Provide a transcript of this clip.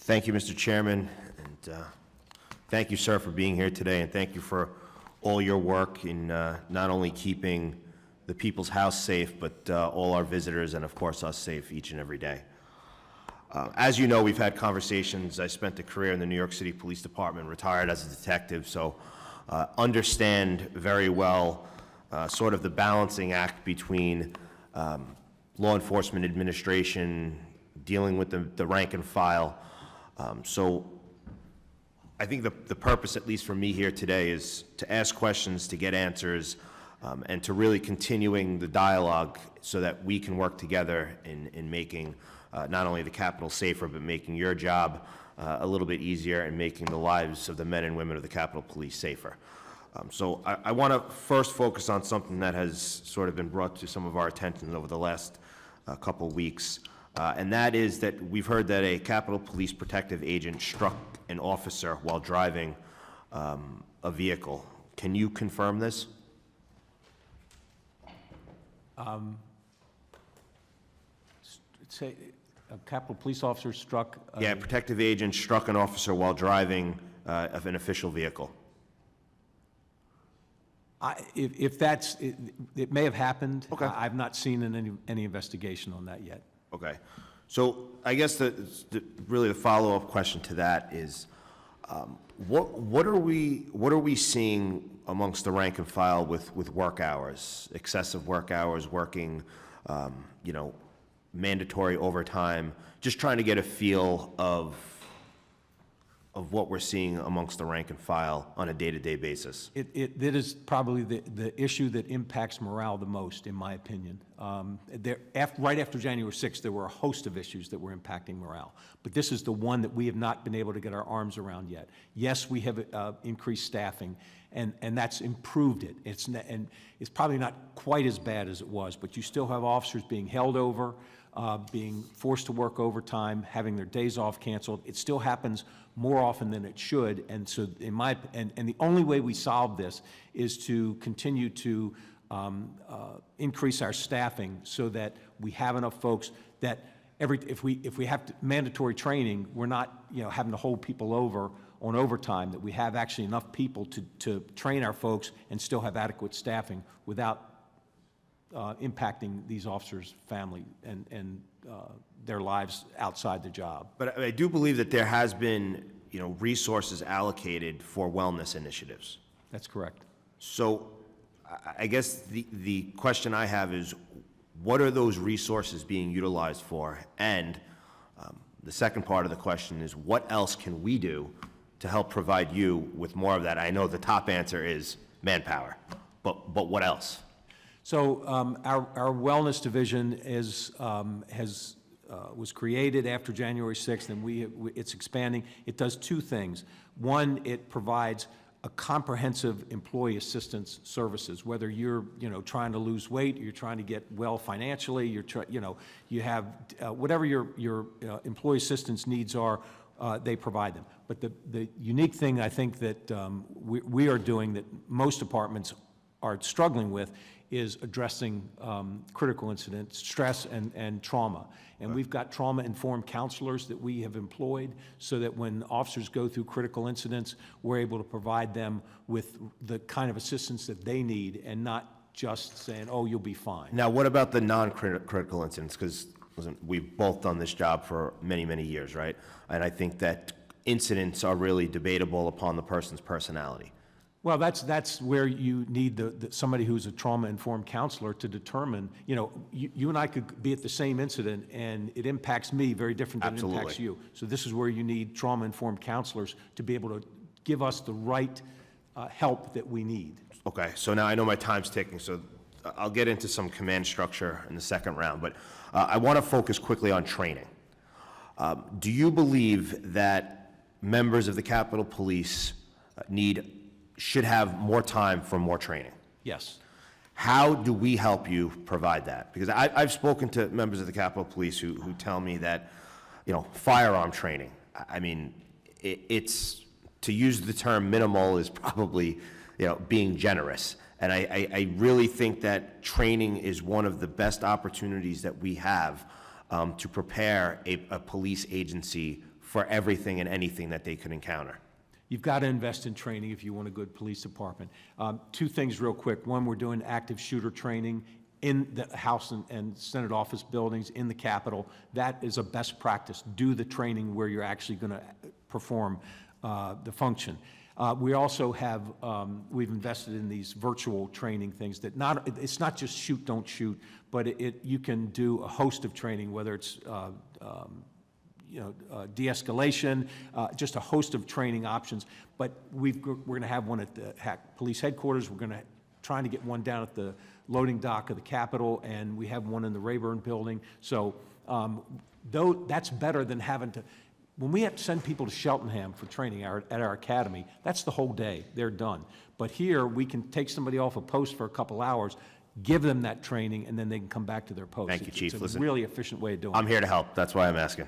Thank you, Mr. Chairman, and thank you, sir, for being here today, and thank you for all your work in not only keeping the people's house safe, but all our visitors and, of course, us safe each and every day. As you know, we've had conversations. I spent a career in the New York City Police Department, retired as a detective, so understand very well sort of the balancing act between law enforcement administration, dealing with the rank and file. So I think the purpose, at least for me here today, is to ask questions, to get answers, and to really continuing the dialogue so that we can work together in making not only the Capitol safer, but making your job a little bit easier and making the lives of the men and women of the Capitol Police safer. So I want to first focus on something that has sort of been brought to some of our attention over the last couple weeks, and that is that we've heard that a Capitol Police protective agent struck an officer while driving a vehicle. Can you confirm this? Say a Capitol Police officer struck. Yeah, a protective agent struck an officer while driving of an official vehicle. If that's, it may have happened. Okay. I've not seen any investigation on that yet. Okay. So I guess really the follow-up question to that is, what are we seeing amongst the rank and file with work hours, excessive work hours, working, you know, mandatory overtime, just trying to get a feel of what we're seeing amongst the rank and file on a day-to-day basis? It is probably the issue that impacts morale the most, in my opinion. Right after January 6th, there were a host of issues that were impacting morale, but this is the one that we have not been able to get our arms around yet. Yes, we have increased staffing, and that's improved it. And it's probably not quite as bad as it was, but you still have officers being held over, being forced to work overtime, having their days off canceled. It still happens more often than it should, and so and the only way we solve this is to continue to increase our staffing so that we have enough folks that if we have mandatory training, we're not having to hold people over on overtime, that we have actually enough people to train our folks and still have adequate staffing without impacting these officers' family and their lives outside the job. But I do believe that there has been, resources allocated for wellness initiatives. That's correct. So I guess the question I have is, what are those resources being utilized for? And the second part of the question is, what else can we do to help provide you with more of that? I know the top answer is manpower, but what else? So our wellness division was created after January 6th, and it's expanding. It does two things. One, it provides a comprehensive employee assistance services, whether you're trying to lose weight, or you're trying to get well financially, you have whatever your employee assistance needs are, they provide them. But the unique thing I think that we are doing that most departments are struggling with is addressing critical incidents, stress and trauma. And we've got trauma-informed counselors that we have employed so that when officers go through critical incidents, we're able to provide them with the kind of assistance that they need and not just saying, oh, you'll be fine. Now, what about the non-critical incidents? Because we've both done this job for many, many years, right? And I think that incidents are really debatable upon the person's personality. Well, that's where you need somebody who's a trauma-informed counselor to determine, you and I could be at the same incident and it impacts me very different than Absolutely. It impacts you. So this is where you need trauma-informed counselors to be able to give us the right help that we need. Okay, so now I know my time's ticking, so I'll get into some command structure in the second round, but I want to focus quickly on training. Do you believe that members of the Capitol Police should have more time for more training? Yes. How do we help you provide that? Because I've spoken to members of the Capitol Police who tell me that, firearm training, I mean, it's, to use the term minimal is probably, being generous. And I really think that training is one of the best opportunities that we have to prepare a police agency for everything and anything that they could encounter. You've got to invest in training if you want a good police department. Two things real quick. One, we're doing active shooter training in the House and Senate office buildings in the Capitol. That is a best practice. Do the training where you're actually going to perform the function. We also have, we've invested in these virtual training things that it's not just shoot, don't shoot, but you can do a host of training, whether it's de-escalation, just a host of training options. But we're going to have one at the police headquarters. We're going to trying to get one down at the loading dock of the Capitol, and we have one in the Rayburn building. So though that's better than having to, when we have to send people to Cheltenham for training at our academy, that's the whole day. They're done. But here, we can take somebody off a post for a couple hours, give them that training, and then they can come back to their post. Thank you, Chief. It's a Listen, really efficient way of doing it. I'm here to help. That's why I'm asking.